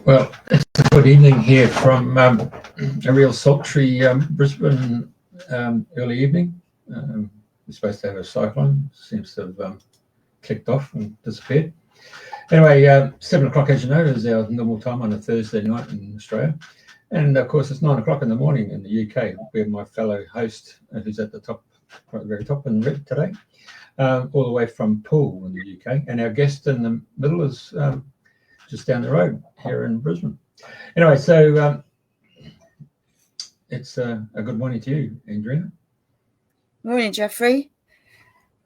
Well, it's a good evening here from a real sultry Brisbane early evening. We're supposed to have a cyclone, seems to have clicked off and disappeared. Anyway, 7 o'clock, as you know, is our normal time on a Thursday night in Australia. And of course, it's 9 o'clock in the morning in the UK. We have my fellow host, who's at the top, right at the very top in red today, all the way from Poole in the UK. And our guest in the middle is just down the road here in Brisbane. Anyway, so it's a good morning to you, Andrea. Morning, Jeffrey.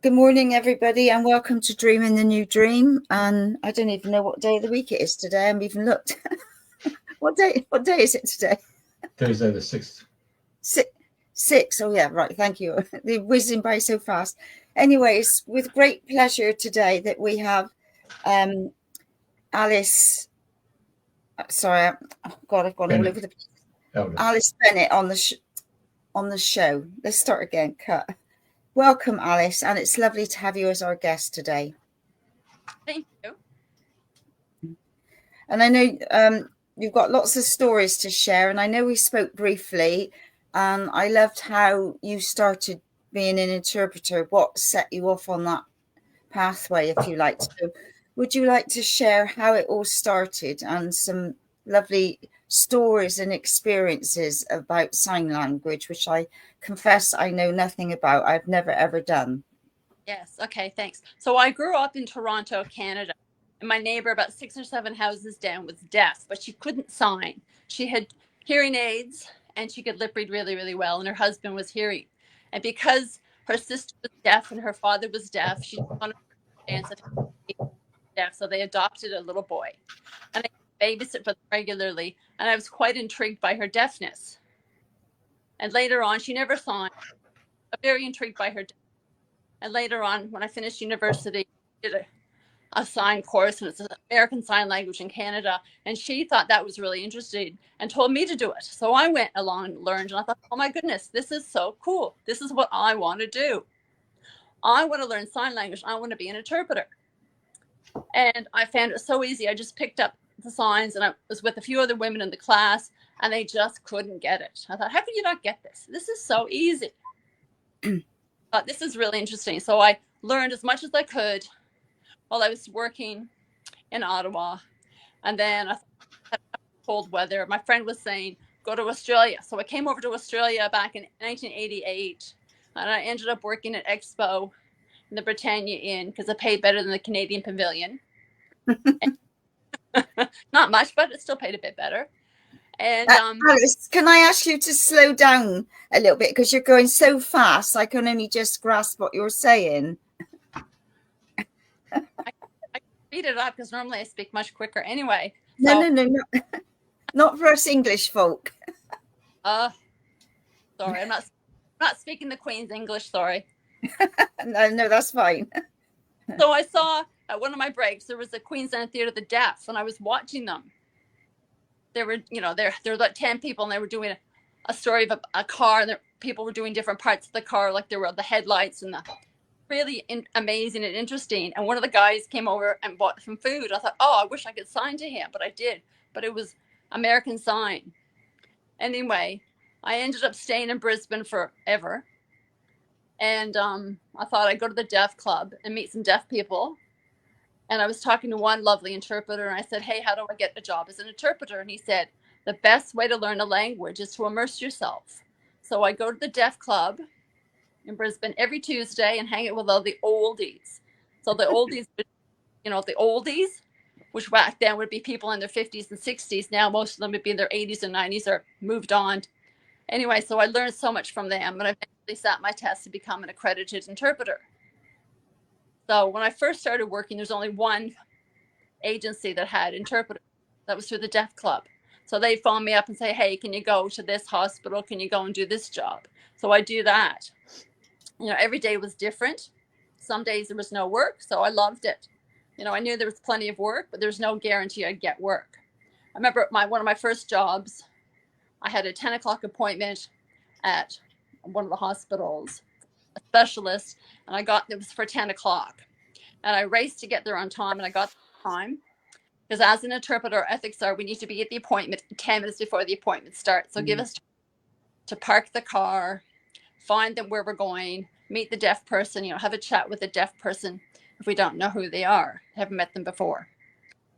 Good morning, everybody, and welcome to Dreaming the New Dream. And I don't even know what day of the week it is today. I haven't even looked. What day is it today? Thursday the 6th. Six. Oh, yeah, right. Thank you. They're whizzing by so fast. Anyways, with great pleasure today that we have Alice. Sorry, oh God, I've gone Bennett. All over the place. Elder. Alice Bennett on the show. Let's start again. Cut. Welcome, Alice, and it's lovely to have you as our guest today. Thank you. And I know you've got lots of stories to share, and I know we spoke briefly, and I loved how you started being an interpreter. What set you off on that pathway, if you like to? Would you like to share how it all started and some lovely stories and experiences about sign language, which I confess I know nothing about. I've never ever done. Yes. Okay. Thanks. So I grew up in Toronto, Canada, and my neighbor about 6 or 7 houses down was deaf, but she couldn't sign. She had hearing aids and she could lip read really, really well. And her husband was hearing. And because her sister was deaf and her father was deaf, she wanted to dance deaf. So they adopted a little boy. And I babysit for them regularly. And I was quite intrigued by her deafness. And later on, she never signed. I'm very intrigued by her deafness. And later on, when I finished university, I did a sign course, and it's an American Sign Language in Canada. And she thought that was really interesting and told me to do it. So I went along and learned, and I thought, oh my goodness, this is so cool. This is what I want to do. I want to learn sign language. I want to be an interpreter. And I found it so easy. I just picked up the signs, and I was with a few other women in the class, and they just couldn't get it. I thought, how can you not get this? This is so easy. This is really interesting. So I learned as much as I could while I was working in Ottawa. And then I had cold weather. My friend was saying, go to Australia. So I came over to Australia back in 1988. And I ended up working at Expo in the Britannia Inn because I paid better than the Canadian Pavilion. Not much, but it still paid a bit better. And Alice, can I ask you to slow down a little bit because you're going so fast? I can only just grasp what you're saying. I speed it up because normally I speak much quicker. Anyway. No, not for us English folk. Sorry, I'm not speaking the Queen's English. Sorry. No, that's fine. So I saw at one of my breaks there was the Queensland Theatre of the Deaf, and I was watching them. There were, there were like 10 people, and they were doing a story of a car, and people were doing different parts of the car, like there were the headlights and the really amazing and interesting. And one of the guys came over and bought some food. I thought, oh, I wish I could sign to him, but I did. But it was American Sign. Anyway, I ended up staying in Brisbane forever. And I thought I'd go to the deaf club and meet some deaf people. And I was talking to one lovely interpreter, and I said, hey, how do I get a job as an interpreter? And he said, the best way to learn a language is to immerse yourself. So I go to the deaf club in Brisbane every Tuesday and hang out with all the oldies. So the oldies, the oldies, which back then would be people in their 50s and 60s. Now most of them would be in their 80s and 90s or moved on. Anyway, so I learned so much from them, and I eventually sat my test to become an accredited interpreter. So when I first started working, there's only one agency that had interpreters. That was through the Deaf Club. So they'd phone me up and say, hey, can you go to this hospital? Can you go and do this job? So I do that. Every day was different. Some days there was no work, so I loved it. I knew there was plenty of work, but there's no guarantee I'd get work. I remember one of my first jobs, I had a 10 o'clock appointment at one of the hospitals, a specialist, and it was for 10 o'clock. And I raced to get there on time, and I got there on time. Because as an interpreter, our ethics are we need to be at the appointment 10 minutes before the appointment starts. So give us to park the car, find them where we're going, meet the deaf person, have a chat with the deaf person if we don't know who they are, haven't met them before.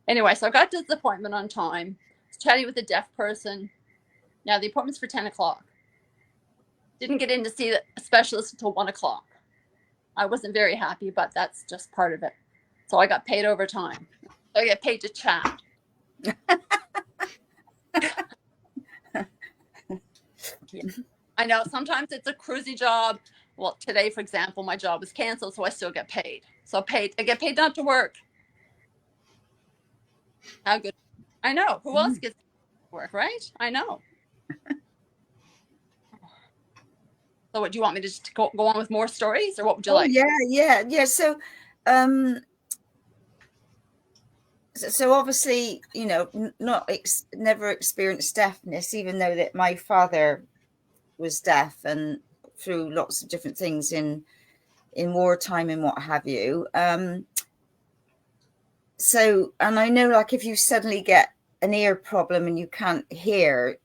Anyway, so I got to this appointment on time, was chatting with the deaf person. Now the appointment's for 10 o'clock. Didn't get in to see a specialist until 1 o'clock. I wasn't very happy, but that's just part of it. So I got paid overtime. So I get paid to chat. Yeah. I know sometimes it's a cruisy job. Well, today, for example, my job was canceled, so I still get paid. So I get paid not to work. How good. I know. Who else gets to work, right? I know. So what, do you want me to just go on with more stories, or what would you like? Yeah. So, so obviously, never experienced deafness, even though that my father was deaf and through lots of different things in wartime and what have you. So, and I know, like, if you suddenly get an ear problem and you can't hear,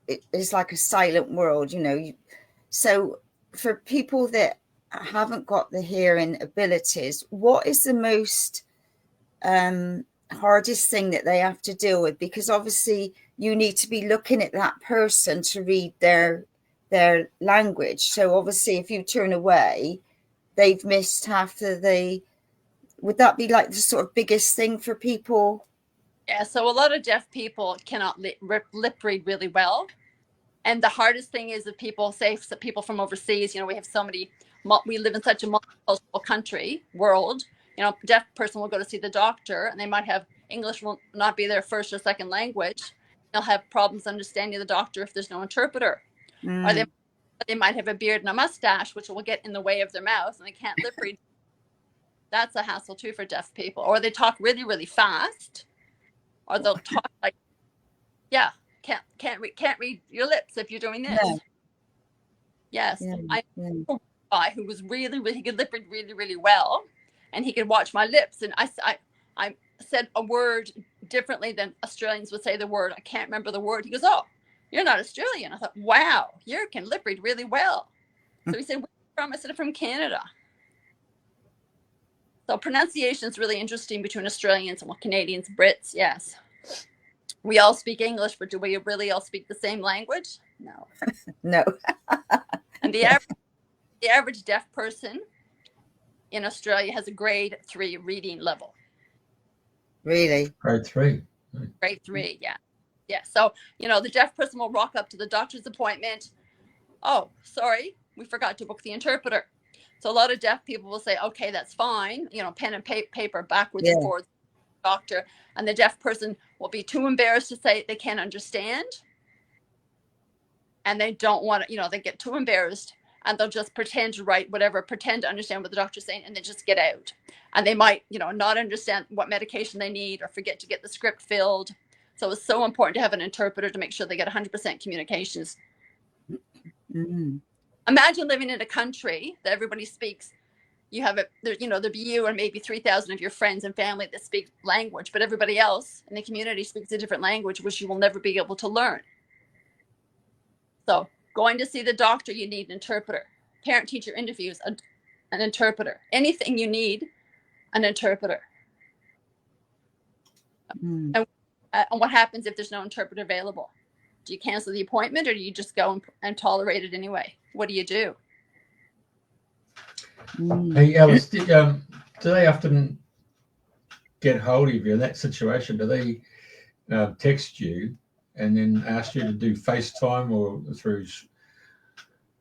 it's like a silent world, So for people that haven't got the hearing abilities, what is the most hardest thing that they have to deal with? Because obviously you need to be looking at that person to read their language. So obviously if you turn away, they've missed half of would that be like the sort of biggest thing for people? Yeah, so a lot of deaf people cannot lip read really well. And the hardest thing is that people say, people from overseas, we have so many, we live in such a multicultural world, a deaf person will go to see the doctor and they might have English will not be their first or second language. They'll have problems understanding the doctor if there's no interpreter. Or they might have a beard and a mustache, which will get in the way of their mouth and they can't lip read. That's a hassle too for deaf people. Or they talk really, really fast, or they'll talk like, can't read your lips if you're doing this. No. Yes, I know a guy who was he could lip read really, really well, and he could watch my lips. And I said a word differently than Australians would say the word. I can't remember the word. He goes, "Oh, you're not Australian." I thought, "Wow, you can lip read really well." So he said, "Where are you from?" I said, "I'm from Canada." So pronunciation is really interesting between Australians and Canadians, Brits. Yes. We all speak English, but do we really all speak the same language? No. No. And the average deaf person in Australia has a grade 3 reading level. Really? Grade 3. Grade 3, yeah. Yeah. So, the deaf person will rock up to the doctor's appointment. Oh, sorry, we forgot to book the interpreter. So a lot of deaf people will say, okay, that's fine. Pen and paper backwards and forwards. Doctor, and the deaf person will be too embarrassed to say they can't understand, and they don't want to, they get too embarrassed and they'll just pretend to understand what the doctor's saying and then just get out. And they might, not understand what medication they need or forget to get the script filled. So it's so important to have an interpreter to make sure they get 100% communications. Imagine living in a country that everybody speaks. You have there'd be you and maybe 3,000 of your friends and family that speak language, but everybody else in the community speaks a different language, which you will never be able to learn. So going to see the doctor, you need an interpreter. Parent-teacher interviews, an interpreter. Anything you need, an interpreter. And what happens if there's no interpreter available? Do you cancel the appointment, or do you just go and tolerate it anyway? What do you do? Hey, Alice, do they often get hold of you in that situation? Do they text you and then ask you to do FaceTime or through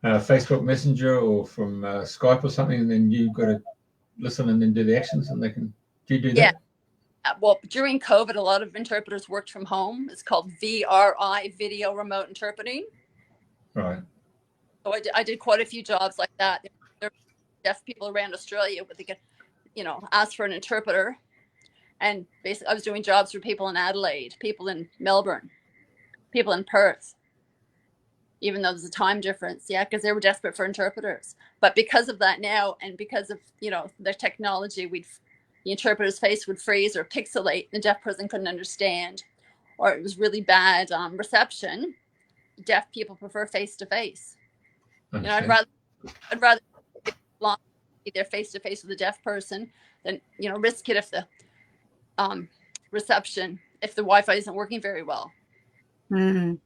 Facebook Messenger or from Skype or something, and then you've got to listen and then do the actions, and do you do that? Well, during COVID, a lot of interpreters worked from home. It's called VRI, Video Remote Interpreting. Right. So I did quite a few jobs like that. There were deaf people around Australia, but they could, ask for an interpreter. And basically, I was doing jobs for people in Adelaide, people in Melbourne, people in Perth, even though there's a time difference. Yeah, because they were desperate for interpreters. But because of that now, and because of, the technology, the interpreter's face would freeze or pixelate, the deaf person couldn't understand, or it was really bad reception, deaf people prefer face-to-face. You know, I'd rather be there face-to-face with a deaf person than, you know, risk it if the reception, if the Wi-Fi isn't working very well. Mm.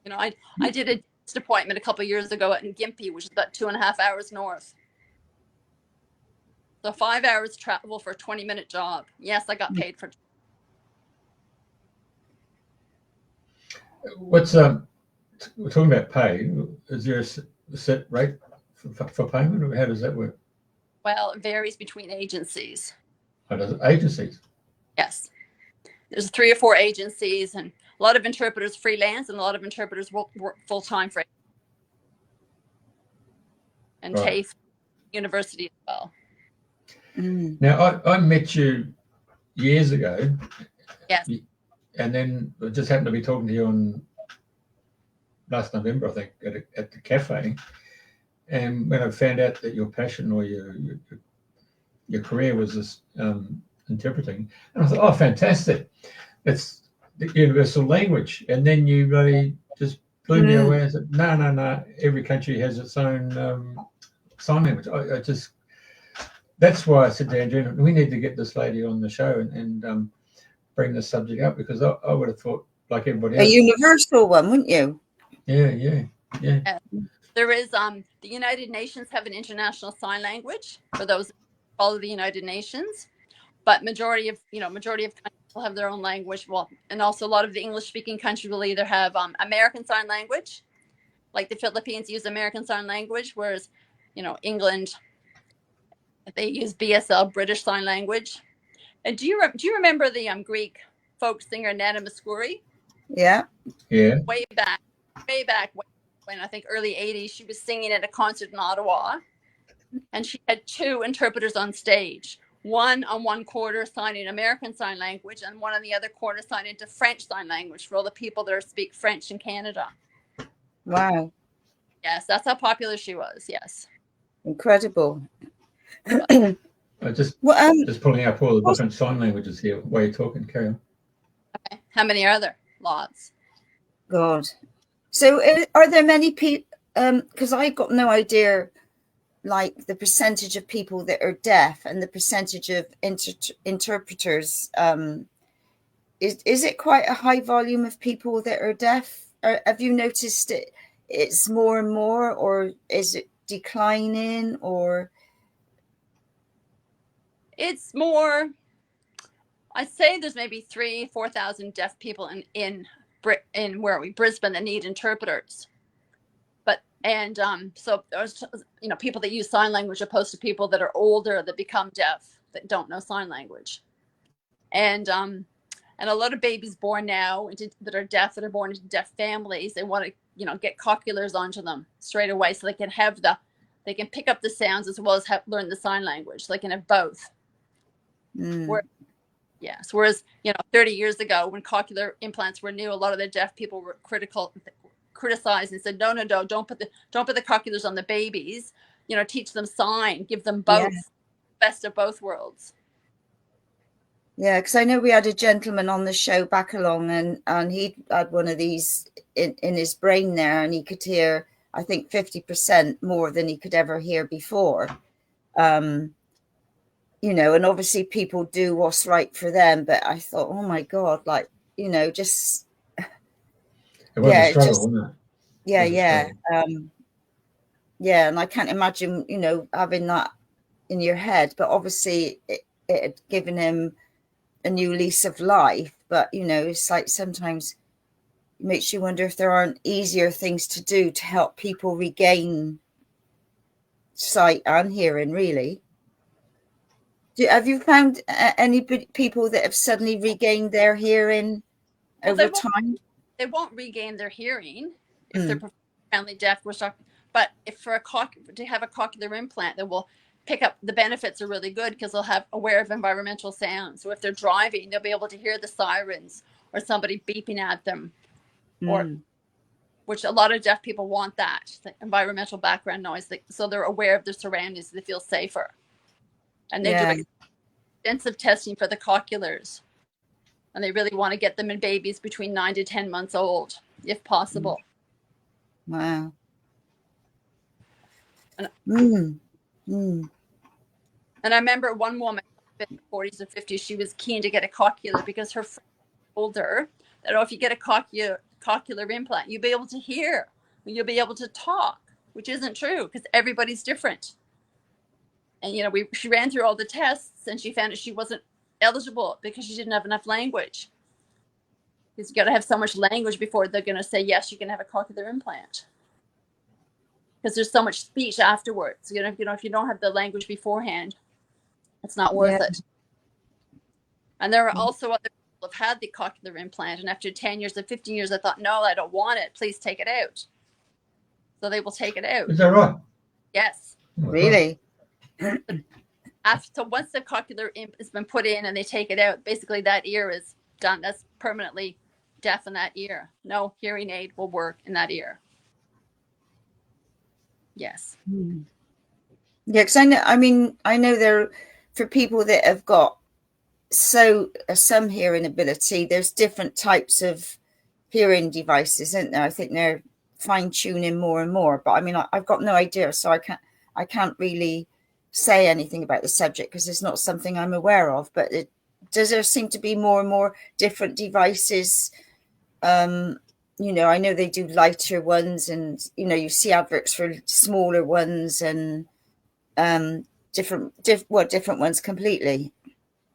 You know, I did a dentist appointment a couple of years ago in Gympie, which is about 2.5 hours north. So 5 hours travel for a 20-minute job. Yes, I got paid for. What's we're talking about pay. Is there a set rate for payment, or how does that work? Well, it varies between agencies. How does it? Agencies? Yes. There's 3 or 4 agencies, and a lot of interpreters freelance, and a lot of interpreters work full-time for and Right. TAFE University as well. Mm. Now, I met you years ago. Yes. And then I just happened to be talking to you on last November, I think, at the cafe. And when I found out that your passion or your career was this interpreting, and I thought, oh, fantastic! It's the universal language. And then you really just blew me away and said, no, every country has its own sign language. I just, that's why I said to Andrew, we need to get this lady on the show and bring this subject up, because I would have thought, like everybody else, A universal one, wouldn't you? Yeah. There is the United Nations have an international sign language for those who follow the United Nations, but majority of countries will have their own language. Well, and also a lot of the English-speaking countries will either have American Sign Language, like the Philippines use American Sign Language, whereas, you know, England, they use BSL, British Sign Language. And do you remember the Greek folk singer Nana Mouskouri? Yeah. Way back when I think early 80s, she was singing at a concert in Ottawa, and she had 2 interpreters on stage. One on one quarter signing American Sign Language, and one on the other quarter signing to French Sign Language for all the people that speak French in Canada. Wow. Yes, that's how popular she was. Yes. Incredible. Just pulling up all the different sign languages here while you're talking. Carry on. Okay. How many are there? Lots. God. So are there many people, because I've got no idea, like the percentage of people that are deaf and the percentage of interpreters. Is it quite a high volume of people that are deaf? Have you noticed it's more and more, or is it declining, or? It's more, I'd say there's maybe 3,000-4,000 deaf people in where are we, Brisbane, that need interpreters. But so there's, you know, people that use sign language opposed to people that are older that become deaf that don't know sign language. And a lot of babies born now that are deaf, that are born into deaf families, they want to, you know, get Cochlears onto them straight away so they can pick up the sounds as well as learn the sign language. So they can have both. Whereas, you know, 30 years ago when cochlear implants were new, a lot of the deaf people were criticized and said, no, don't put the cochlears on the babies. You know, teach them sign, give them both, best of both worlds. Yeah, because I know we had a gentleman on the show back along, and he had one of these in his brain there, and he could hear, I think, 50% more than he could ever hear before. You know, and obviously people do what's right for them, but I thought, oh my God, like, you know, just it was a struggle, wasn't it? Yeah. And I can't imagine, you know, having that in your head, but obviously it had given him a new lease of life. But, you know, it's like sometimes it makes you wonder if there aren't easier things to do to help people regain sight and hearing, really. Have you found any people that have suddenly regained their hearing over time? They won't regain their hearing if they're profoundly deaf. But if to have a cochlear implant, they will pick up, the benefits are really good because they'll have aware of environmental sounds. So if they're driving, they'll be able to hear the sirens or somebody beeping at them, which a lot of deaf people want, that the environmental background noise. So they're aware of their surroundings. They feel safer, and they do. extensive testing for the cochlears, and they really want to get them in babies between 9 to 10 months old, if possible. Wow. And, Mm. and I remember one woman in her 40s or 50s, she was keen to get a cochlear because her friend told her that, oh, if you get a cochlear implant, you'll be able to hear, you'll be able to talk, which isn't true because everybody's different. And, you know, she ran through all the tests and she found that she wasn't eligible because she didn't have enough language. Because you got to have so much language before they're going to say, yes, you can have a cochlear implant. Because there's so much speech afterwards. You know, if you don't have the language beforehand, it's not worth it. And there are also other people who have had the cochlear implant, and after 10 years or 15 years, I thought, no, I don't want it. Please take it out. So they will take it out. Is that right? Yes. Really? So once the cochlear implant has been put in and they take it out, basically that ear is done. That's permanently deaf in that ear. No hearing aid will work in that ear. Yes. Yeah, because I know there, for people that have got some hearing ability, there's different types of hearing devices, isn't there? I think they're fine-tuning more and more, but I mean, I've got no idea, so I can't really say anything about the subject because it's not something I'm aware of. But does there seem to be more and more different devices? You know, I know they do lighter ones, and you know, you see adverts for smaller ones and different ones completely.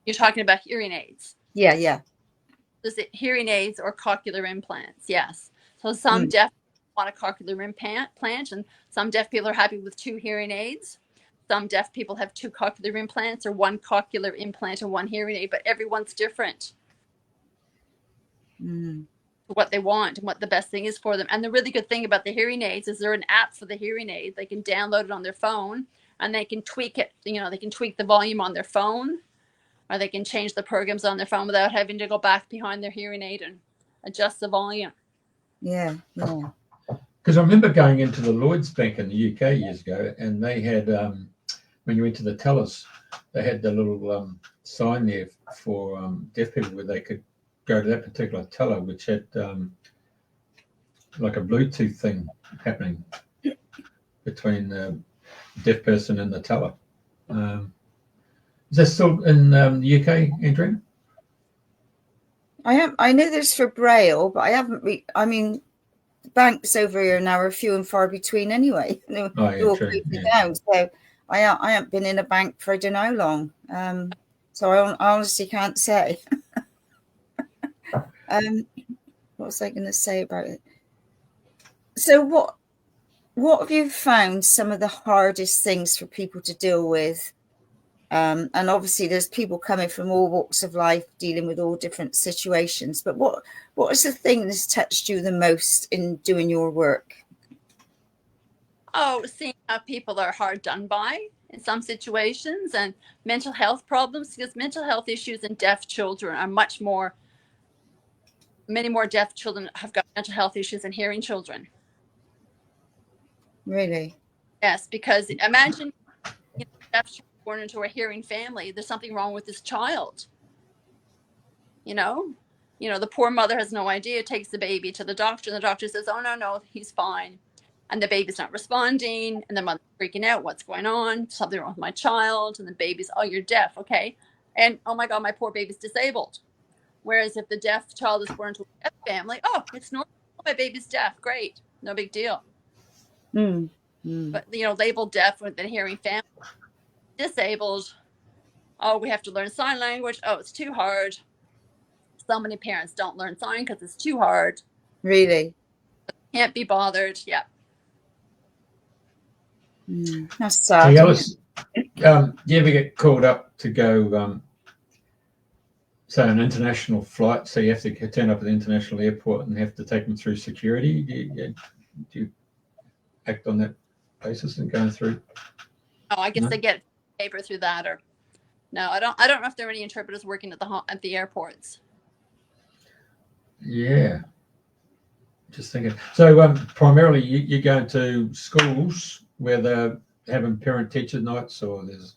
You're talking about hearing aids. Yeah. Is it hearing aids or cochlear implants? Yes. So some deaf want a cochlear implant, and some deaf people are happy with 2 hearing aids. Some deaf people have 2 cochlear implants or 1 cochlear implant and 1 hearing aid, but everyone's different. What they want and what the best thing is for them. And the really good thing about the hearing aids is they're an app for the hearing aid. They can download it on their phone and they can tweak it. You know, they can tweak the volume on their phone, or they can change the programs on their phone without having to go back behind their hearing aid and adjust the volume. Yeah. Because I remember going into the Lloyds Bank in the UK years ago, and they had, when you went to the tellers, they had the little sign there for deaf people where they could go to that particular teller, which had like a Bluetooth thing happening between the deaf person and the teller. Is that still in the UK, Andrea? I know there's for Braille, but I haven't. Banks over here now are few and far between anyway. They're all True. down. So I haven't been in a bank for I don't know how long. So I honestly can't say. What was I going to say about it? So what have you found some of the hardest things for people to deal with? And obviously there's people coming from all walks of life dealing with all different situations, but what is the thing that's touched you the most in doing your work? Oh, seeing how people are hard done by in some situations, and mental health problems, because mental health issues in deaf children are many more deaf children have got mental health issues than hearing children. Really? Yes, because imagine deaf children born into a hearing family, there's something wrong with this child. You know, the poor mother has no idea, takes the baby to the doctor, and the doctor says, oh, no, he's fine. And the baby's not responding, and the mother's freaking out, what's going on? Something wrong with my child. And the baby's, oh, you're deaf, okay. And oh my God, my poor baby's disabled. Whereas if the deaf child is born into a deaf family, oh, it's normal, my baby's deaf, great, no big deal. But, labeled deaf with a hearing family, disabled, oh, we have to learn sign language, oh, it's too hard. So many parents don't learn sign because it's too hard. Really? Can't be bothered. Yeah. That's sad. Hey, Alice, do you ever get called up to go, say, an international flight? So you have to turn up at the international airport and have to take them through security. Do you act on that basis and going through? Oh, I guess they get paper through that, or no, I don't know if there are any interpreters working at the airports. Yeah, just thinking. So primarily you're going to schools where they're having parent-teacher nights, or there's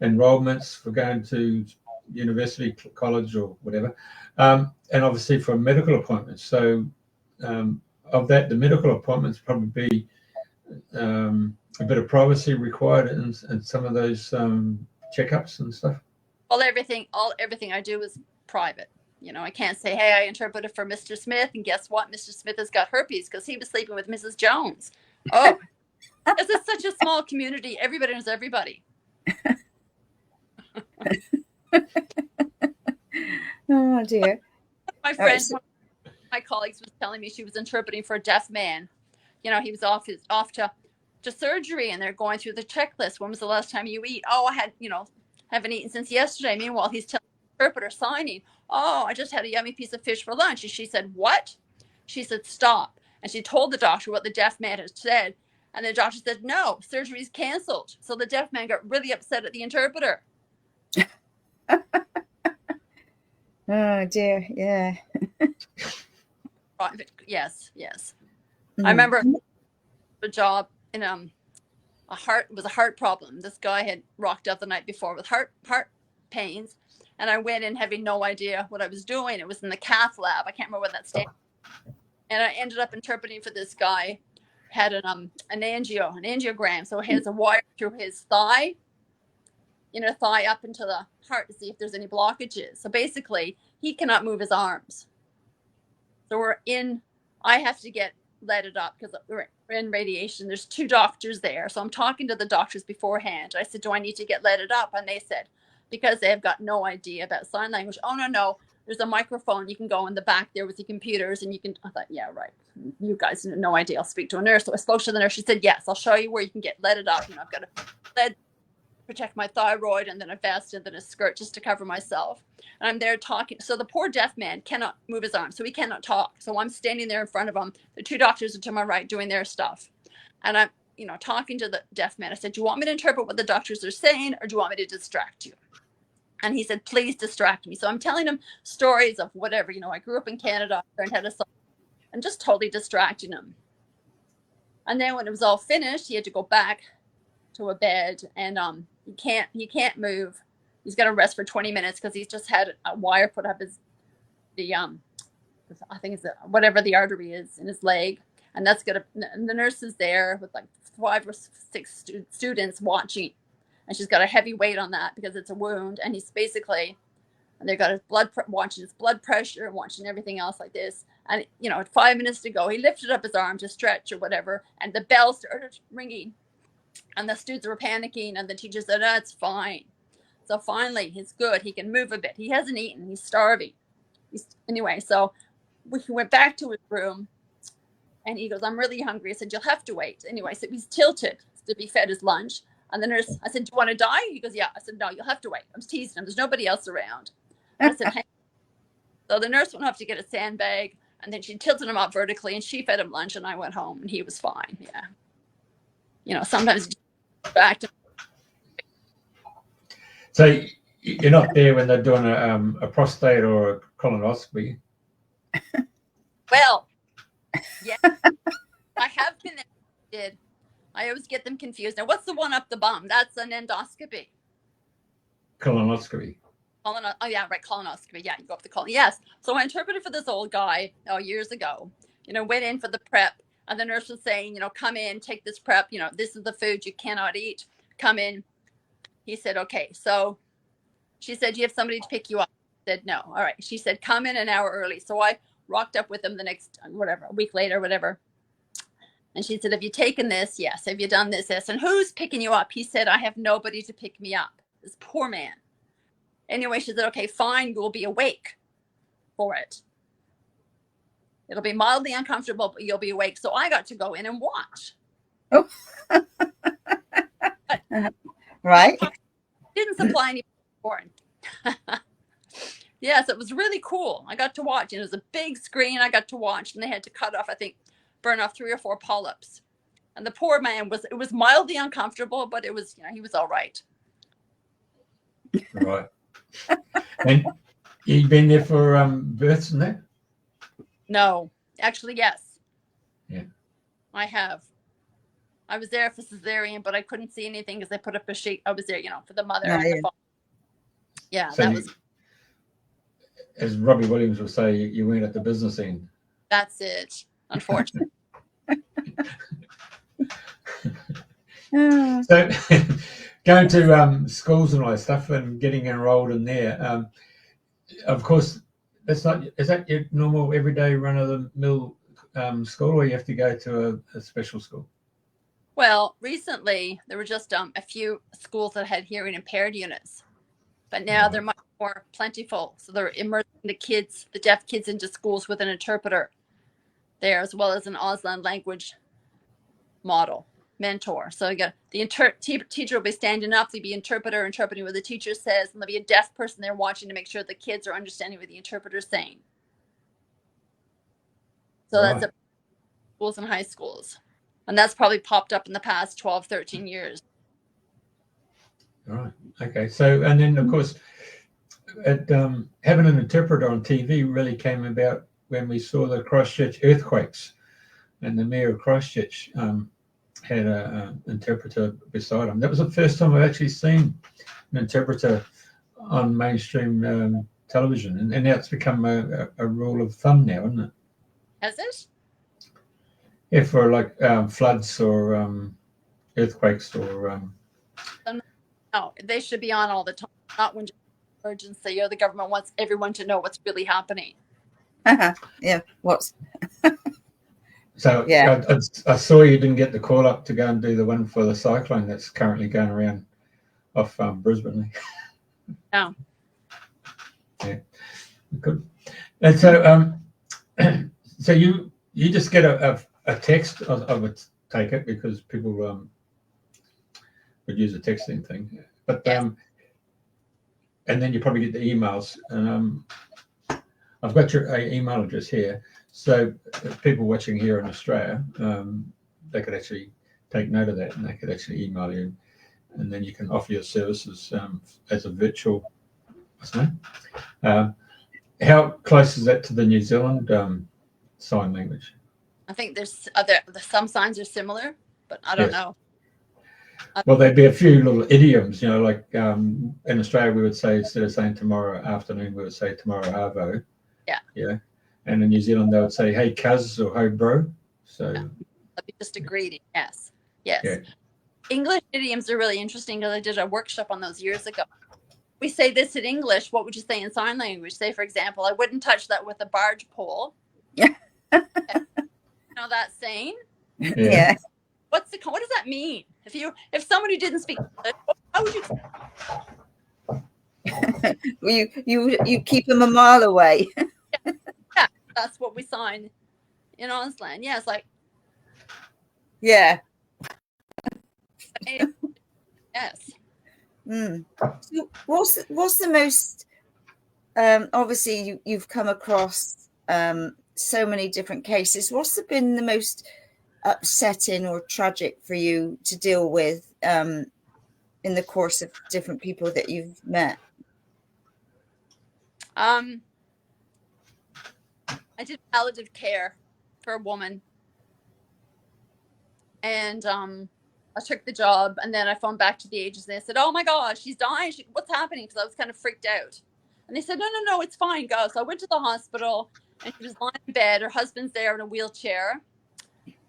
enrollments for going to university, college, or whatever, and obviously for medical appointments. So of that, the medical appointments probably be a bit of privacy required in some of those checkups and stuff. Everything I do is private. You know, I can't say, hey, I interpreted for Mr. Smith, and guess what? Mr. Smith has got herpes because he was sleeping with Mrs. Jones. Oh, this is such a small community. Everybody knows everybody. Oh dear. My friend, one of my colleagues was telling me she was interpreting for a deaf man. You know, he was off to surgery, and they're going through the checklist. When was the last time you eat? Oh, I had, haven't eaten since yesterday. Meanwhile, he's telling the interpreter signing, oh, I just had a yummy piece of fish for lunch. And she said, what? She said, stop. And she told the doctor what the deaf man had said. And the doctor said, no, surgery's canceled. So the deaf man got really upset at the interpreter. Oh dear, yeah. Yes. I remember a job in it was a heart problem. This guy had rocked up the night before with heart pains, and I went in having no idea what I was doing. It was in the cath lab. I can't remember what that stands for. And I ended up interpreting for this guy. Had an angiogram, so he has a wire through his thigh, inner thigh up into the heart to see if there's any blockages. So basically, he cannot move his arms. So I have to get leaded up because we're in radiation. There's 2 doctors there. So I'm talking to the doctors beforehand. I said, do I need to get leaded up? And they said, because they have got no idea about sign language. Oh, no. There's a microphone. You can go in the back there with the computers and you can. I thought, yeah, right. You guys have no idea. I'll speak to a nurse. So I spoke to the nurse. She said, yes, I'll show you where you can get leaded up. I've got a lead protect my thyroid, and then a vest, and then a skirt just to cover myself. And I'm there talking. So the poor deaf man cannot move his arms, so he cannot talk. So I'm standing there in front of him. The 2 doctors are to my right doing their stuff. And I'm, talking to the deaf man. I said, do you want me to interpret what the doctors are saying, or do you want me to distract you? And he said, please distract me. So I'm telling him stories of whatever, I grew up in Canada, learned how to song, and just totally distracting him. And then when it was all finished, he had to go back to a bed, and he can't move. He's got to rest for 20 minutes because he's just had a wire put up I think it's whatever the artery is in his leg, and that's gonna. And the nurse is there with like 5 or 6 students watching, and she's got a heavy weight on that because it's a wound, and he's basically, and they've got his watching his blood pressure, watching everything else like this. And 5 minutes to go, he lifted up his arm to stretch or whatever, and the bell started ringing. And the students were panicking, and the teacher said, oh, it's fine. So finally, he's good. He can move a bit. He hasn't eaten. He's starving. Anyway, so we went back to his room, and he goes, I'm really hungry. I said, you'll have to wait. Anyway, so he's tilted to be fed his lunch. And the nurse, I said, do you want to die? He goes, yeah. I said, no, you'll have to wait. I'm teasing him. There's nobody else around. And I said, hey. So the nurse went off to get a sandbag, and then she tilted him up vertically, and she fed him lunch, and I went home, and he was fine. Yeah. Sometimes back to. So you're not there when they're doing a prostate or a colonoscopy? Well, yeah, I have been there. I always get them confused. Now, what's the one up the bum? That's an endoscopy. Colonoscopy. Oh yeah, right, colonoscopy. Yeah, you go up the colon. Yes. So I interpreted for this old guy years ago. Went in for the prep. And the nurse was saying, come in, take this prep. This is the food you cannot eat. Come in. He said, okay. So she said, do you have somebody to pick you up? I said, no. All right. She said, come in an hour early. So I rocked up with him the next, a week later, whatever. And she said, have you taken this? Yes. Have you done this? Yes. And who's picking you up? He said, I have nobody to pick me up. This poor man. Anyway, she said, okay, fine. You'll be awake for it. It'll be mildly uncomfortable, but you'll be awake. So I got to go in and watch. Oh. Right. Didn't supply any porn. Yes, it was really cool. I got to watch. And it was a big screen I got to watch. And they had to burn off 3 or 4 polyps. And the poor man it was mildly uncomfortable, but it was, he was all right. Right. And you've been there for births and that? No, actually, yes. Yeah. I have. I was there for cesarean, but I couldn't see anything because they put up a sheet. I was there, for the mother. Oh, yeah. Yeah, So that you, was as Robbie Williams would say, you weren't at the business end. that's it. Unfortunately. So going to schools and all that stuff and getting enrolled in there. Of course, is that your normal everyday run of the mill school, or you have to go to a special school? Well, recently there were just a few schools that had hearing impaired units, but now Right. they're much more plentiful. So they're immersing the deaf kids, into schools with an interpreter there, as well as an Auslan language model mentor. So again, the teacher will be standing up, there'll be interpreter interpreting what the teacher says, and there'll be a deaf person there watching to make sure the kids are understanding what the interpreter's saying. So Right. that's at schools and high schools. And that's probably popped up in the past 12, 13 years. Right. Okay. So, and then of course, having an interpreter on TV really came about when we saw the Christchurch earthquakes, and the mayor of Christchurch had an interpreter beside him. That was the first time I've actually seen an interpreter on mainstream television, and now it's become a rule of thumb now, isn't it? Has it? Yeah, for like floods or earthquakes or. No, they should be on all the time, not when emergency or the government wants everyone to know what's really happening. Yeah. What's So Yeah. I saw you didn't get the call up to go and do the one for the cyclone that's currently going around off Brisbane. No. Yeah, good. And so, so you just get a text. I would take it because people would use a texting thing, but Yes. and then you probably get the emails. And I've got your email address here, so people watching here in Australia, they could actually take note of that, and they could actually email you, and then you can offer your services as a virtual. What's the name? How close is that to the New Zealand sign language? I think there's some signs are similar, but I don't know. Well, there'd be a few little idioms, like in Australia we would say, instead of saying tomorrow afternoon, we would say tomorrow arvo. Yeah. Yeah. And in New Zealand they would say, hey cuz or hey bro. So that'd be just a greeting. Yes. Yes. Yeah. English idioms are really interesting because I did a workshop on those years ago. We say this in English. What would you say in sign language? Say, for example, I wouldn't touch that with a barge pole. Yeah. You know that saying? Yeah. What does that mean? If someone who didn't speak English, how would you keep them a mile away. Yeah, that's what we sign in Auslan. Yeah, it's like Yeah. yes. So what's the most obviously you've come across so many different cases. What's been the most upsetting or tragic for you to deal with in the course of different people that you've met? I did palliative care for a woman, and I took the job, and then I phoned back to the agency. I said, "Oh my gosh, she's dying! What's happening?" Because I was kind of freaked out. And they said, "No, it's fine. Go." So I went to the hospital, and she was lying in bed. Her husband's there in a wheelchair,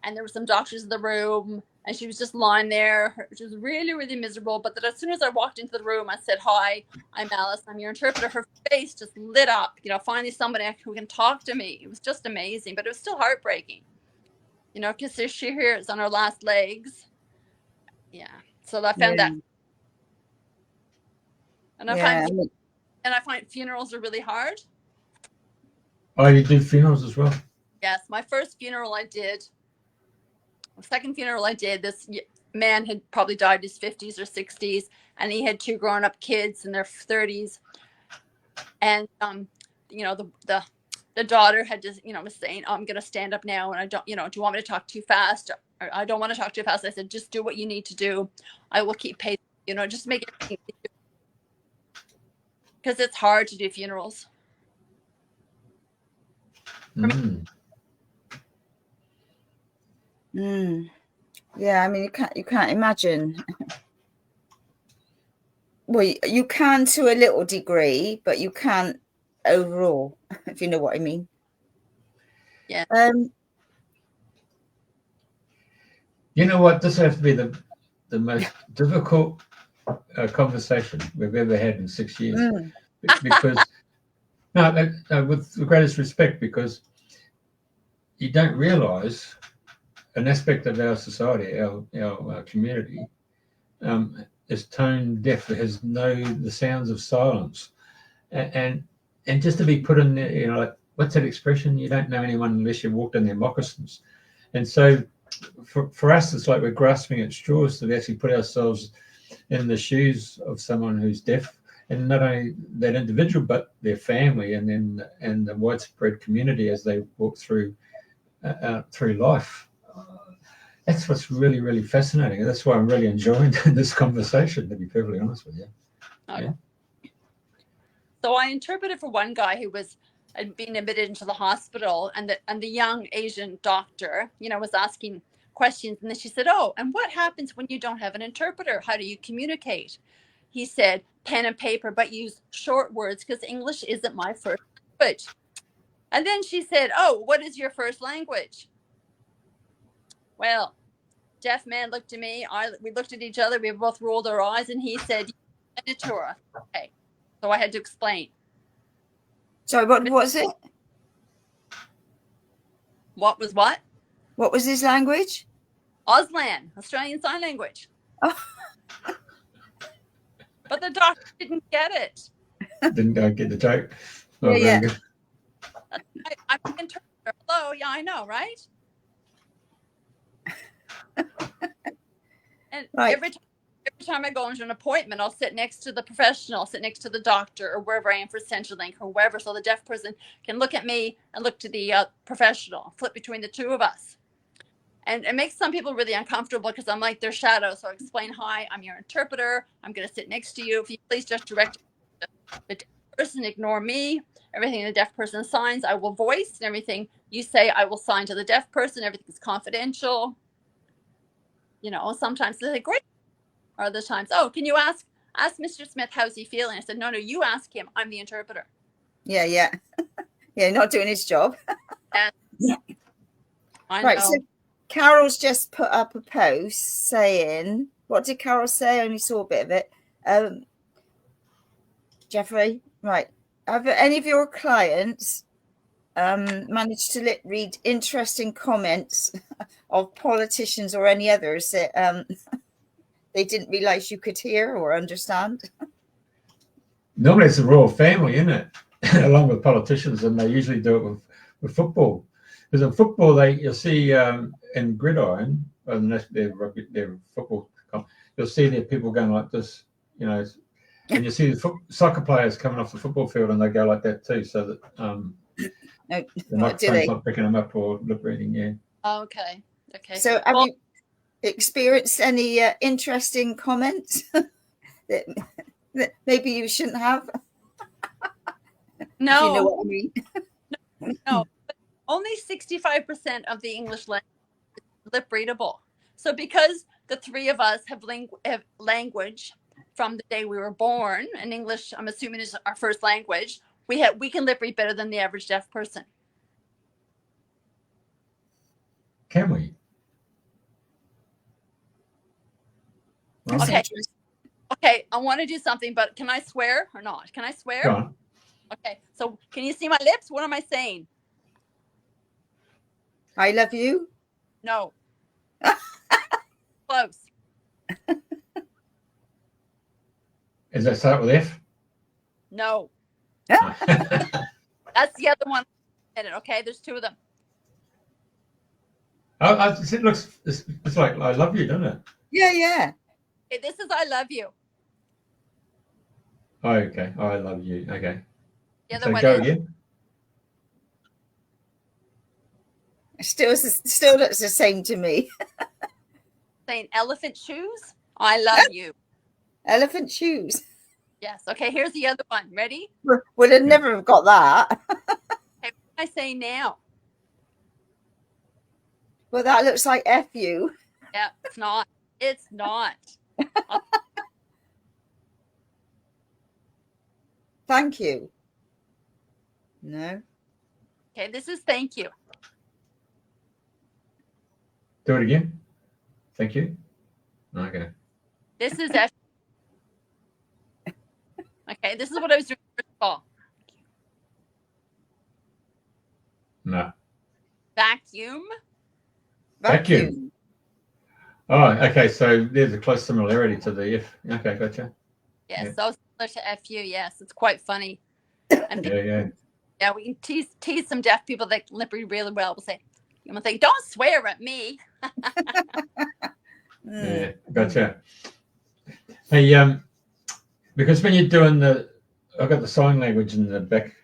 and there were some doctors in the room, and she was just lying there. She was really, really miserable. But as soon as I walked into the room, I said, "Hi, I'm Alice. I'm your interpreter." Her face just lit up. Finally somebody who can talk to me. It was just amazing, but it was still heartbreaking. Because she hears on her last legs. Yeah. So I found that. And I find funerals are really hard. Oh, you do funerals as well? Yes. My first funeral I did. The second funeral I did, this man had probably died in his 50s or 60s, and he had two grown-up kids in their 30s. And the daughter had just was saying, "Oh, I'm going to stand up now, and I don't, do you want me to talk too fast? Or, I don't want to talk too fast." I said, "Just do what you need to do. I will keep pace. Just make everything easier." Because it's hard to do funerals. Yeah, I mean, you can't imagine. Well, you can to a little degree, but you can't overall, if you know what I mean. Yeah. You know what? This will have to be the most difficult conversation we've ever had in 6 years. Because, no, with the greatest respect, because you don't realise an aspect of our society, our community, is tone deaf. It has the sounds of silence, and just to be put in there, you know, like, what's that expression? You don't know anyone unless you walked in their moccasins. And so, for us, it's like we're grasping at straws to actually put ourselves in the shoes of someone who's deaf, and not only that individual, but their family, and then the widespread community as they walk through life. That's what's really, really fascinating. That's why I'm really enjoying this conversation, to be perfectly honest with you. Okay. Yeah. So I interpreted for one guy who had been admitted into the hospital, and the young Asian doctor, you know, was asking questions, and then she said, "Oh, and what happens when you don't have an interpreter? How do you communicate?" He said, "Pen and paper, but use short words because English isn't my first language." And then she said, "Oh, what is your first language?" Well, deaf man looked at me. We looked at each other. We both rolled our eyes, and he said, "Editora." Okay, so I had to explain. Sorry, what was it? What was what? What was his language? Auslan, Australian Sign Language. Oh. But the doctor didn't get it. Didn't get the joke. Oh, yeah. I'm an interpreter. Hello, yeah, I know, right? And right. every time I go into an appointment, I'll sit next to the professional, sit next to the doctor, or wherever I am for CenturyLink or wherever, so the deaf person can look at me and look to the professional, flip between the two of us. And it makes some people really uncomfortable because I'm like their shadow. So I explain, "Hi, I'm your interpreter. I'm going to sit next to you. If you please just direct the deaf person, ignore me. Everything the deaf person signs, I will voice, and everything you say, I will sign to the deaf person. Everything's confidential." You know, sometimes they say, "Great." Or other times, "Oh, can you ask Mr. Smith how's he feeling?" I said, no, you ask him. I'm the interpreter. Yeah, yeah. Yeah, not doing his job. And I right, know. so Carol's just put up a post saying, what did Carol say? I only saw a bit of it. Jeffrey, right. Have any of your clients managed to read interesting comments of politicians or any others that they didn't realise you could hear or understand? Normally it's the royal family, isn't it? Along with politicians, and they usually do it with football. Because in football, you'll see in gridiron, their football, you'll see their people going like this, you know, and you see the soccer players coming off the football field, and they go like that too, so that the microphone's not picking them up or lip reading. Yeah. Okay. So have you experienced any interesting comments that maybe you shouldn't have? No. You know what I mean? No. But only 65% of the English language is lip readable. So because the three of us have language from the day we were born, and English, I'm assuming, is our first language, we can lip read better than the average deaf person. Can we? Okay, I want to do something, but can I swear or not? Can I swear? Go on. Okay, so can you see my lips? What am I saying? I love you? No. Close. Does that start with F? No. That's the other one. Okay, there's two of them. It looks, it's like I love you, doesn't it? Yeah, yeah. Okay, this is I love you. Oh, okay. Oh, I love you. Okay. The other So one go is again. Still looks the same to me. saying elephant shoes. I love you. Elephant shoes. Yes. Okay, here's the other one. Ready? Would have never have got that. Okay, what I say now? Well, that looks like F you. Yeah, it's not. It's not. Thank you. No. Okay, this is thank you. Do it again. Thank you. Okay. This is F. Okay, this is what I was doing first of all. No. Vacuum. Vacuum. Oh, okay. So there's a close similarity to the F. Okay, gotcha. Yes, Yeah. so similar to FU. Yes, it's quite funny. And Yeah. we can tease some deaf people that lip read really well. We'll say, you want to say, don't swear at me. Yeah, gotcha. Hey, because when you're doing I've got the sign language in the back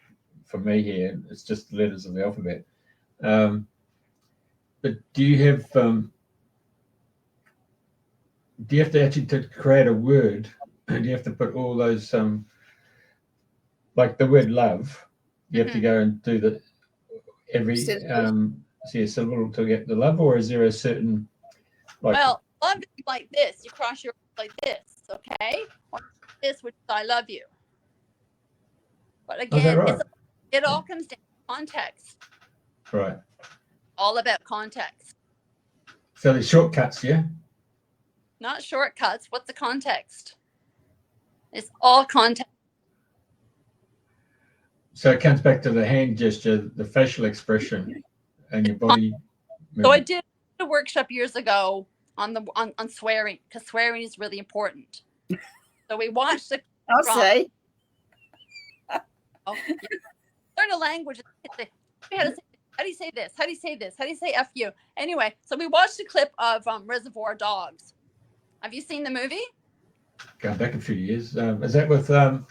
for me here. It's just the letters of the alphabet. But do you have to actually to create a word? Do you have to put all those like the word love? You have to go and do every see a syllable to get the love, or is there a certain Well, love is like this. You cross your arms like this, okay? Or this, which is I love you. But again, right? it all comes down to context. Right. All about context. So the shortcuts, yeah? Not shortcuts. What's the context? It's all context. So it comes back to the hand gesture, the facial expression, and your body movement. So I did a workshop years ago on swearing, because swearing is really important. So we watched the I'll say. Learn a language. How do you say this? How do you say this? How do you say F you? Anyway, so we watched a clip of Reservoir Dogs. Have you seen the movie? Going back a few years. Is that with the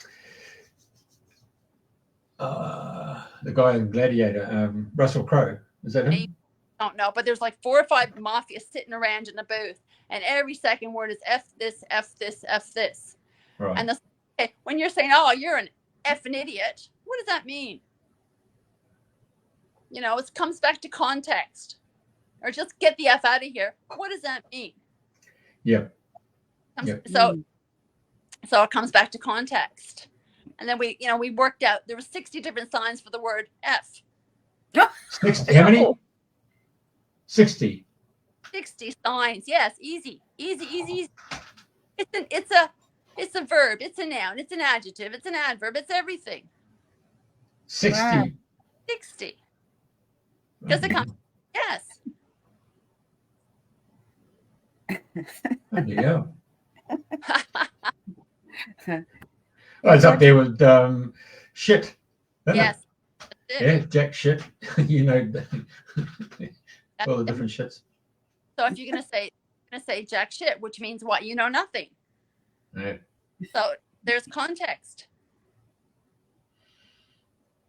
guy in Gladiator, Russell Crowe? Is that him? I don't know, but there's like 4 or 5 mafia sitting around in a booth, and every second word is F this, F this, F this. Right. And when you're saying, oh, you're an effing idiot, what does that mean? You know, it comes back to context. Or just get the F out of here. What does that mean? Yep. So it comes back to context. And then we worked out there were 60 different signs for the word F. 60. How many? 60. 60 signs. Yes, easy. It's a verb, it's a noun, it's an adjective, it's an adverb, it's everything. 60. Wow. 60. Because it comes, yes. Yeah. It's up there with shit. Yes. Yeah, jack shit. You know, all the different shits. So if you're gonna say jack shit, which means what? You know nothing. Yeah. So there's context.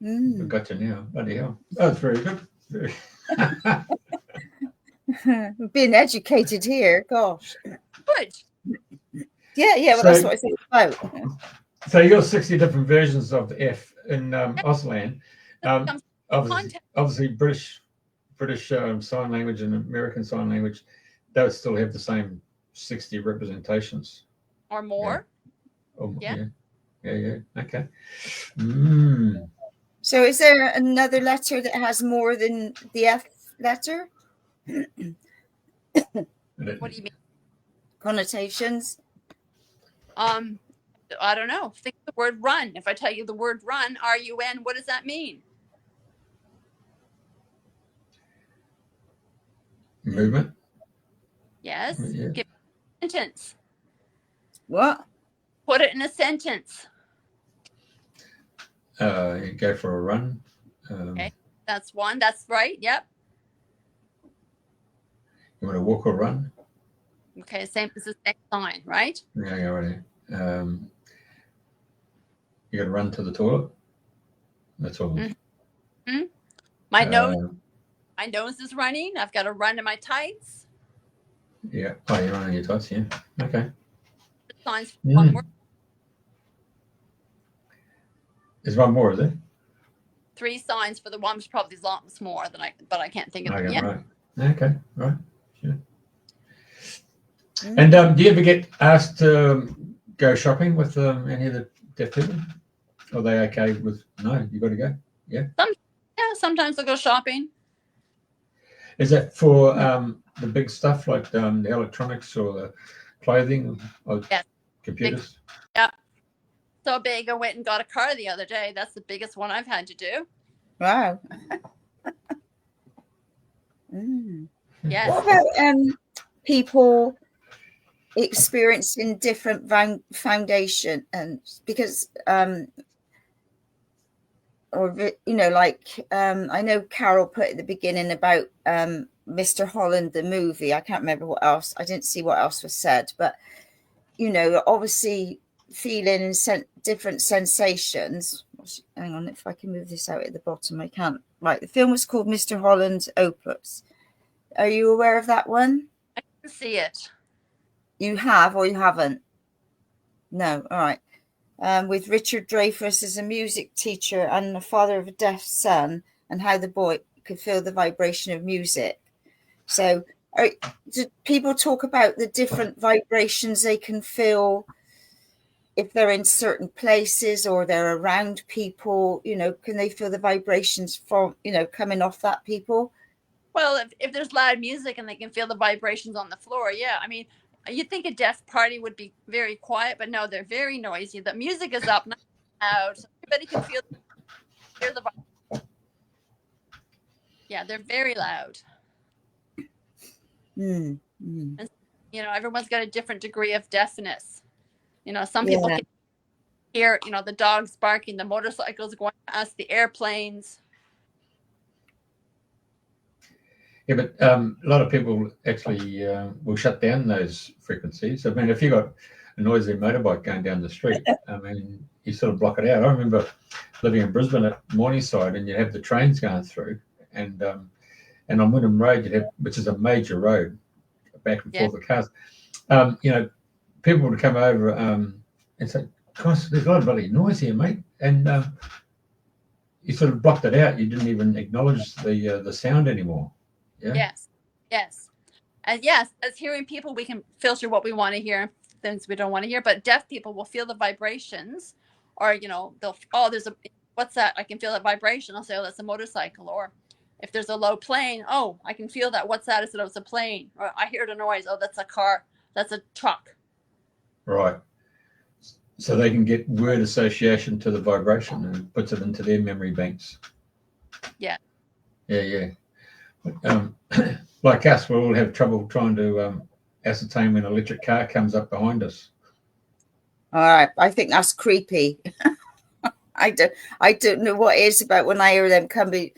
I've got you now. Bloody hell. Oh, that's very good. Being educated here, gosh. Good. Yeah, well, that's what I think about. So you got 60 different versions of the F in Auslan. Obviously, British Sign Language and American Sign Language, they would still have the same 60 representations. Or more. Yeah. Okay. So is there another letter that has more than the F letter? What do you mean? Connotations? I don't know. Think of the word run. If I tell you the word run, R-U-N, what does that mean? Movement. Yes. Yeah. Give me a sentence. What? Put it in a sentence. You go for a run. Okay. That's one. That's right. Yep. You want to walk or run? Okay. It's the same sign, right? Yeah, right. You got to run to the toilet. That's all. Mm-hmm. My nose is running. I've got to run to my tights. Yeah. Oh, you're running your tights. Yeah. Okay. Signs for one word. There's one more, is there? 3 signs for the one. There's probably lots more but I can't think of them yet. Right. Okay. Right. Sure. And do you ever get asked to go shopping with any of the deaf people? Are they okay with, no, you got to go? Yeah. Sometimes they'll go shopping. Is that for the big stuff like the electronics or the clothing or Yes. computers? Yeah. So big, I went and got a car the other day. That's the biggest one I've had to do. Wow. Mm. Yes. What about people experiencing different foundation, and because or like I know Carol put at the beginning about Mr. Holland the movie. I can't remember what else. I didn't see what else was said, but obviously feeling and different sensations. Hang on, if I can move this out at the bottom, I can't. Right, the film was called Mr. Holland's Opus. Are you aware of that one? I can see it. You have or you haven't? No, all right. With Richard Dreyfuss as a music teacher and the father of a deaf son, and how the boy could feel the vibration of music. So do people talk about the different vibrations they can feel if they're in certain places or they're around people? Can they feel the vibrations from coming off that people? Well, if there's loud music and they can feel the vibrations on the floor, yeah. I mean, you'd think a deaf party would be very quiet, but no, they're very noisy. The music is up, not loud, so everybody can hear the vibrations. Yeah, they're very loud. And everyone's got a different degree of deafness. Some people can hear the dogs barking, the motorcycles going past, the airplanes. Yeah, but a lot of people actually will shut down those frequencies. I mean, if you got a noisy motorbike going down the street, I mean, you sort of block it out. I remember living in Brisbane at Morningside, and you have the trains going through, and on Wynnum Road, which is a major road, back and forth the cars. People would come over and say, "Gosh, there's a lot of bloody noise here, mate," and you sort of blocked it out. You didn't even acknowledge the sound anymore. Yeah. Yes. As hearing people, we can filter what we want to hear and things we don't want to hear. But deaf people will feel the vibrations, or what's that? I can feel that vibration. I'll say, oh, that's a motorcycle. Or if there's a low plane, oh, I can feel that. What's that? I said, oh, it's a plane. Or I hear the noise. Oh, that's a car. That's a truck. Right. So they can get word association to the vibration and puts it into their memory banks. Yeah. Yeah. Like us, we'll all have trouble trying to ascertain when an electric car comes up behind us. All right, I think that's creepy. I don't know what it is about when I hear them coming.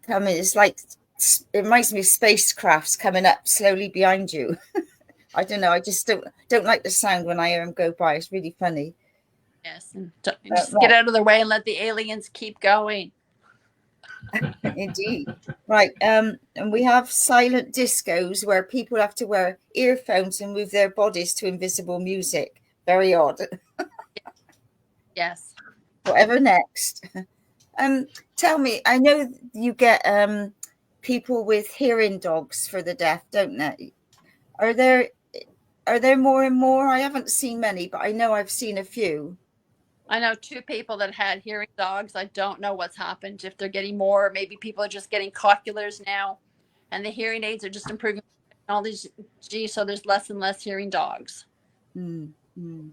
It's like it reminds me of spacecrafts coming up slowly behind you. I don't know. I just don't like the sound when I hear them go by. It's really funny. Yes, and just get out of their way and let the aliens keep going. Indeed. Right. And we have silent discos where people have to wear earphones and move their bodies to invisible music. Very odd. Yes. Whatever next. Tell me, I know you get people with hearing dogs for the deaf, don't they? Are there more and more? I haven't seen many, but I know I've seen a few. I know 2 people that had hearing dogs. I don't know what's happened, if they're getting more. Maybe people are just getting Cochlears now, and the hearing aids are just improving technology, so there's less and less hearing dogs. Mm-hmm.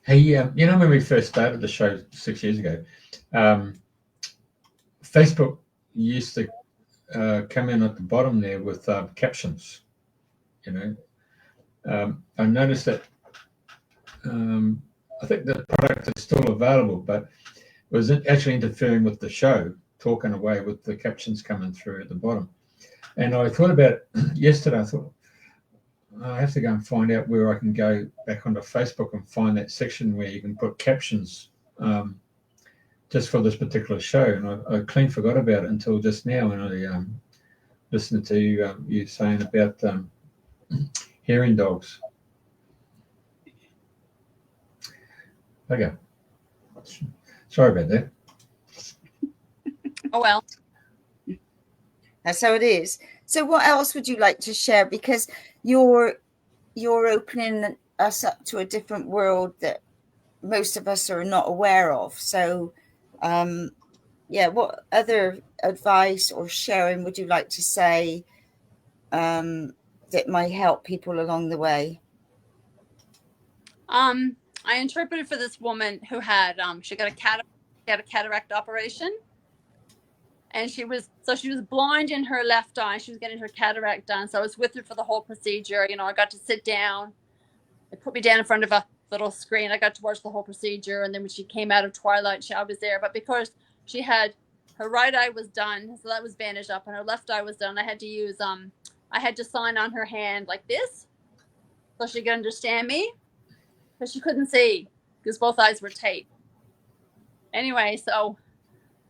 Hey, when we first started the show 6 years ago, Facebook used to come in at the bottom there with captions. I noticed that. I think the product is still available, but it was actually interfering with the show, talking away with the captions coming through at the bottom. And I thought about it yesterday. I thought, I have to go and find out where I can go back onto Facebook and find that section where you can put captions just for this particular show. And I clean forgot about it until just now when I listened to you saying about hearing dogs. Okay. Sorry about that. Oh, well. That's how it is. So what else would you like to share? Because you're opening us up to a different world that most of us are not aware of. So, what other advice or sharing would you like to say that might help people along the way? I interpreted for this woman who had she got a cataract operation, and she was blind in her left eye. She was getting her cataract done, so I was with her for the whole procedure. You know, I got to sit down. They put me down in front of a little screen. I got to watch the whole procedure, and then when she came out of twilight, I was there. But because she had her right eye was done, so that was bandaged up, and her left eye was done, I had to use I had to sign on her hand like this, so she could understand me, because she couldn't see because both eyes were taped. Anyway, so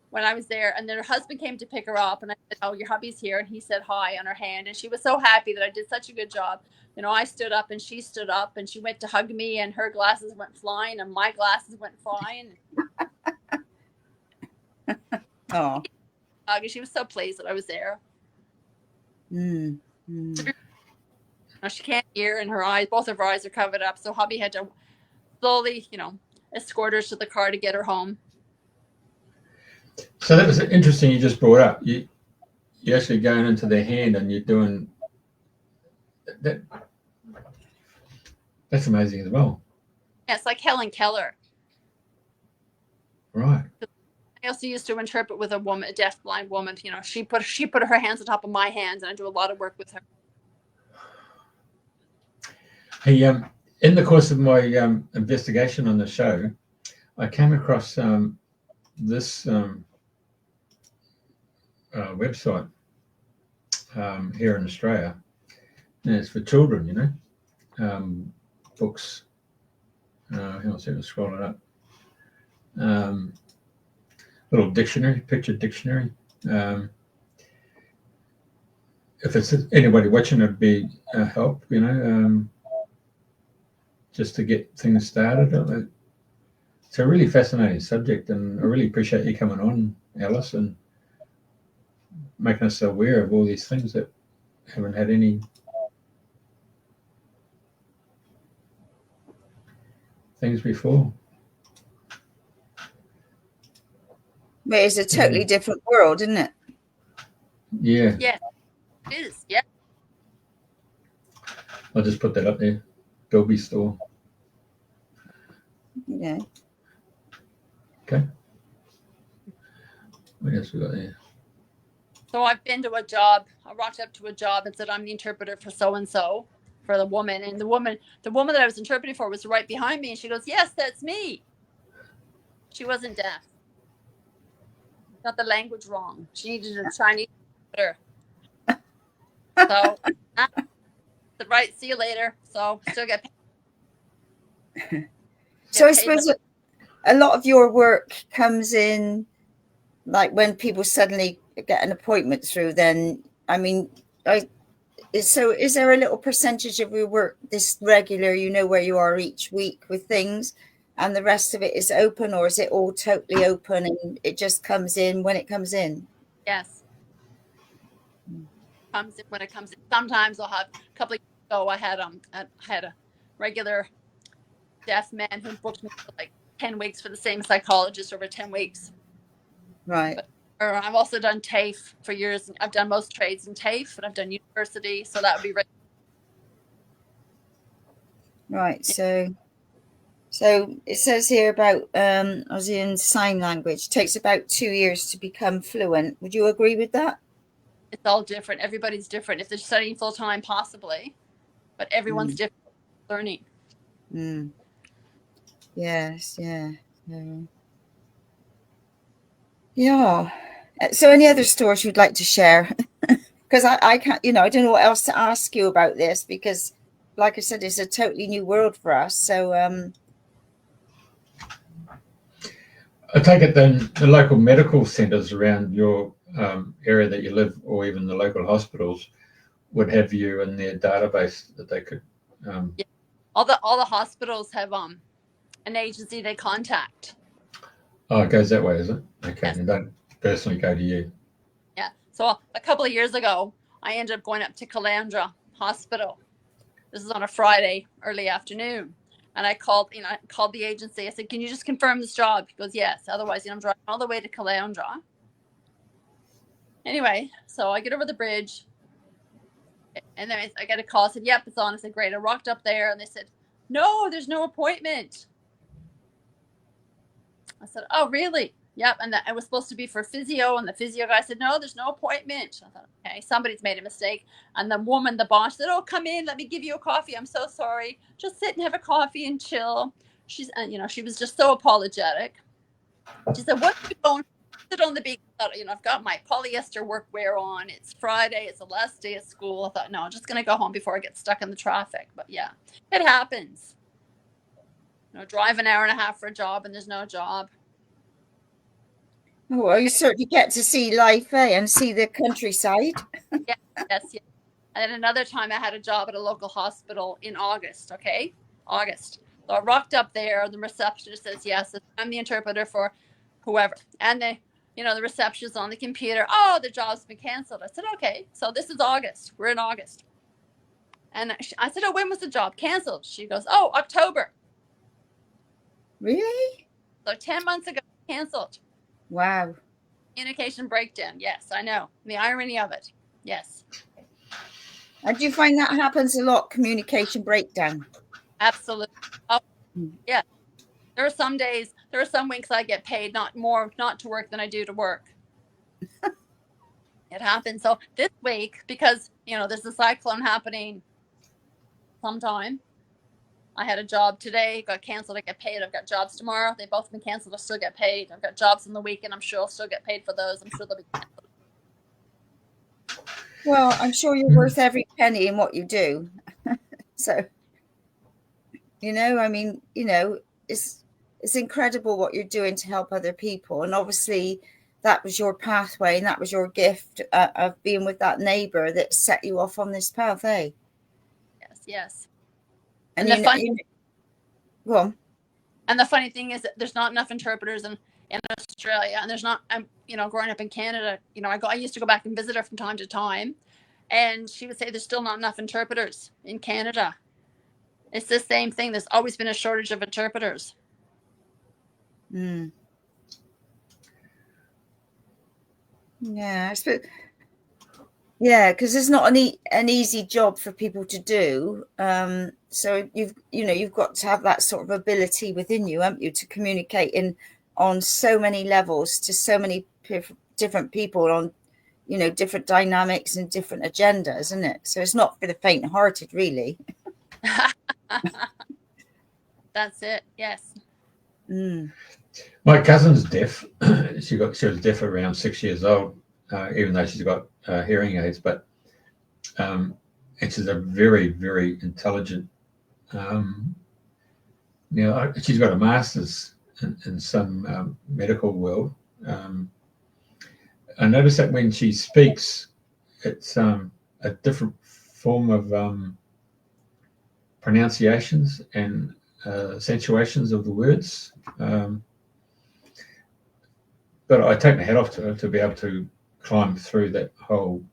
when I was there, and then her husband came to pick her up, and I said, "Oh, your hubby's here," and he said hi on her hand, and she was so happy that I did such a good job. You know, I stood up and she stood up, and she went to hug me, and her glasses went flying, and my glasses went flying. Oh, She was so pleased that I was there. She can't hear, and her eyes, both of her eyes are covered up, so hubby had to slowly, you know, escort her to the car to get her home. So that was interesting. You just brought up you're actually going into their hand and you're doing that. That's amazing as well. Yeah, it's like Helen Keller. Right. I also used to interpret with a woman, a deaf blind woman. You know, she put her hands on top of my hands, and I do a lot of work with her. Hey, in the course of my investigation on the show, I came across this website here in Australia, and it's for children, you know, books. Hang on a second, scroll it up. Little dictionary, picture dictionary. If it's anybody watching, it'd be a help, you know, just to get things started. It's a really fascinating subject, and I really appreciate you coming on, Alice, and making us aware of all these things that haven't had any things before. but it's a totally different world, isn't it? Yeah. Yeah, it is. Yeah. I'll just put that up there. Dolby Store. Yeah. Okay. What else we got there? So I've been to a job. I rocked up to a job and said, "I'm the interpreter for so and so," for the woman, and the woman that I was interpreting for was right behind me, and she goes, "Yes, that's me." She wasn't deaf. Got the language wrong. She needed a Chinese interpreter. So, right. See you later. So still get paid. So I suppose a lot of your work comes in, like when people suddenly get an appointment through. Then, I mean, so is there a little percentage of your work this regular? You know where you are each week with things, and the rest of it is open, or is it all totally open and it just comes in when it comes in? Yes. Comes in when it comes in. Sometimes I'll have a couple of years ago. I had a regular deaf man who booked me for like 10 weeks for the same psychologist over 10 weeks. Right. Or I've also done TAFE for years. I've done most trades in TAFE, and I've done university, so that would be right. So it says here about Auslan sign language. It takes about 2 years to become fluent. Would you agree with that? It's all different. Everybody's different. If they're studying full time, possibly, but everyone's different learning. Yes. Yeah. Yeah. So any other stories you'd like to share? Because I can't, I don't know what else to ask you about this, because like I said, it's a totally new world for us. So I take it then the local medical centres around your area that you live, or even the local hospitals, would have you in their database that they could. Yeah. All the hospitals have an agency they contact. Oh, it goes that way, is it? Okay, yes. And don't personally go to you. Yeah. So a couple of years ago, I ended up going up to Calandra Hospital. This is on a Friday, early afternoon. And I called the agency. I said, can you just confirm this job? He goes, yes. Otherwise, I'm driving all the way to Caleondra. Anyway, so I get over the bridge, and then I get a call. I said, yep, it's on. I said, great. I rocked up there, and they said, no, there's no appointment. I said, oh, really? Yep. And it was supposed to be for physio, and the physio guy said, no, there's no appointment. I thought, okay, somebody's made a mistake. And the boss said, oh, come in, let me give you a coffee. I'm so sorry. Just sit and have a coffee and chill. She was just so apologetic. She said, what are you going? Sit on the beach. I thought, I've got my polyester workwear on. It's Friday. It's the last day of school. I thought, no, I'm just going to go home before I get stuck in the traffic. But yeah, it happens. Drive an hour and a half for a job and there's no job. Well, you certainly get to see life, and see the countryside. Yes. And another time I had a job at a local hospital in August, okay? August. So I rocked up there. The receptionist says, yes, I'm the interpreter for whoever. And the receptionist on the computer, oh, the job's been canceled. I said, okay. So this is August. We're in August. And I said, oh, when was the job canceled? She goes, oh, October. Really? So 10 months ago, canceled. Wow. Communication breakdown. Yes, I know. The irony of it. Yes. And do you find that happens a lot, communication breakdown? Absolutely. Oh, yeah. There are some weeks I get paid not to work than I do to work. It happens. So this week, because, there's a cyclone happening sometime, I had a job today, got canceled, I get paid. I've got jobs tomorrow. They've both been canceled, I still get paid. I've got jobs in the weekend, I'm sure I'll still get paid for those. I'm sure they'll be canceled. Well, I'm sure you're worth every penny in what you do. So, it's incredible what you're doing to help other people. And obviously that was your pathway, and that was your gift of being with that neighbor that set you off on this path, eh? Yes. And the funny thing is that there's not enough interpreters in Australia, and there's not, growing up in Canada, I used to go back and visit her from time to time, and she would say there's still not enough interpreters in Canada. It's the same thing. There's always been a shortage of interpreters. Mm. Yeah, I suppose. Yeah, because it's not an easy job for people to do. So you've got to have that sort of ability within you, haven't you, to communicate on so many levels to so many different people on, different dynamics and different agendas, isn't it? So it's not for the faint-hearted, really. That's it. Yes. Mm. My cousin's deaf. She was deaf around 6 years old, even though she's got hearing aids. But and she's a very, very intelligent. She's got a master's in some medical world. I notice that when she speaks, it's a different form of pronunciations and accentuations of the words. But I take my hat off to her to be able to climb through that whole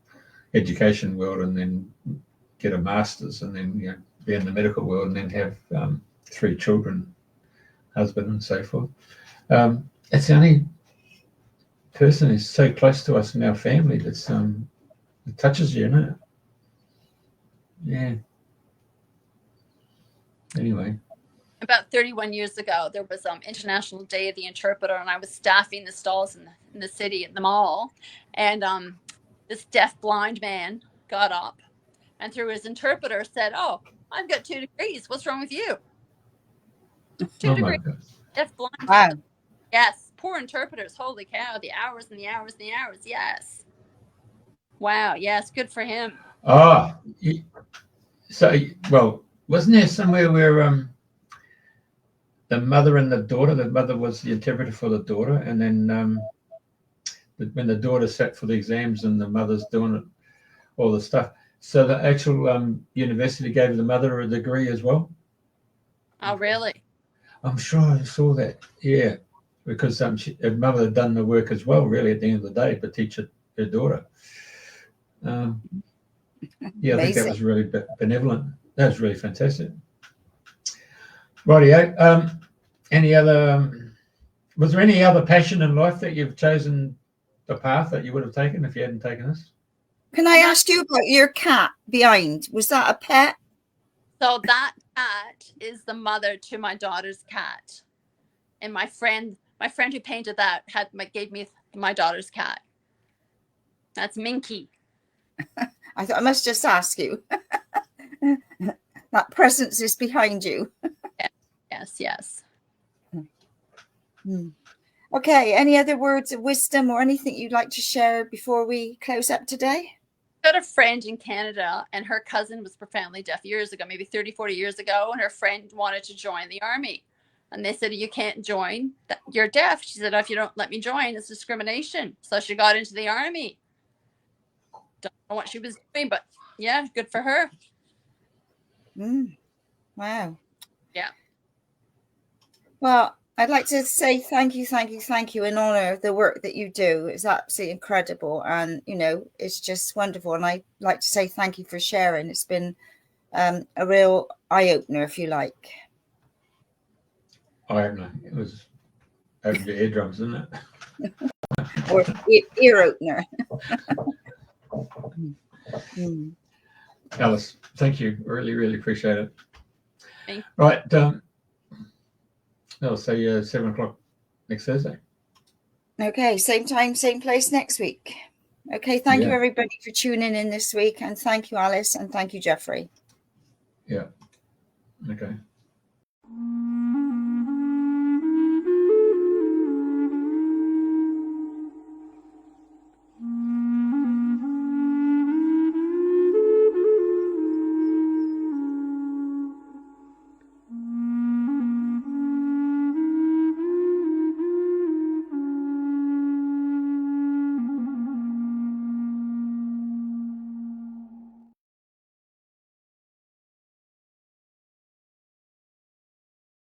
education world and then get a master's and then be in the medical world and then have 3 children, husband and so forth. It's the only person who's so close to us in our family that's it touches you, isn't it? Yeah. Anyway. About 31 years ago, there was International Day of the Interpreter, and I was staffing the stalls in the city at the mall, and this deaf blind man got up and through his interpreter said, oh, I've got 2 degrees. What's wrong with you? 2 degrees. Deaf blind. Wow. Yes. Poor interpreters. Holy cow. The hours and the hours and the hours. Yes. Wow. Yes. Good for him. Wasn't there somewhere where the mother and the daughter, the mother was the interpreter for the daughter, and then when the daughter sat for the exams and the mother's doing all the stuff, so the actual university gave the mother a degree as well? Oh, really? I'm sure I saw that. Yeah, because her mother had done the work as well, really, at the end of the day, to teach her daughter. I think that was really benevolent. That was really fantastic. Rightio. Any other? Was there any other passion in life that you've chosen the path that you would have taken if you hadn't taken this? Can I ask you about your cat behind? Was that a pet? So that cat is the mother to my daughter's cat, and my friend who painted that gave me my daughter's cat. That's Minky. I thought I must just ask you. That presence is behind you. Yes. Okay, any other words of wisdom or anything you'd like to share before we close up today? Got a friend in Canada, and her cousin was profoundly deaf years ago, maybe 30, 40 years ago, and her friend wanted to join the army. And they said, you can't join. You're deaf. She said, if you don't let me join, it's discrimination. So she got into the army. Don't know what she was doing, but yeah, good for her. Wow. Yeah. Well, I'd like to say thank you and honor the work that you do. It's absolutely incredible. And, it's just wonderful. And I'd like to say thank you for sharing. It's been a real eye-opener, if you like. Eye-opener. It was over the eardrums, isn't it? Or ear-opener. Alice, thank you. Really, really appreciate it. Thank you. Right. I'll see you 7 o'clock next Thursday. Okay, same time, same place next week. Okay, thank you everybody for tuning in this week, and thank you, Alice, and thank you, Jeffrey. Yeah. Okay.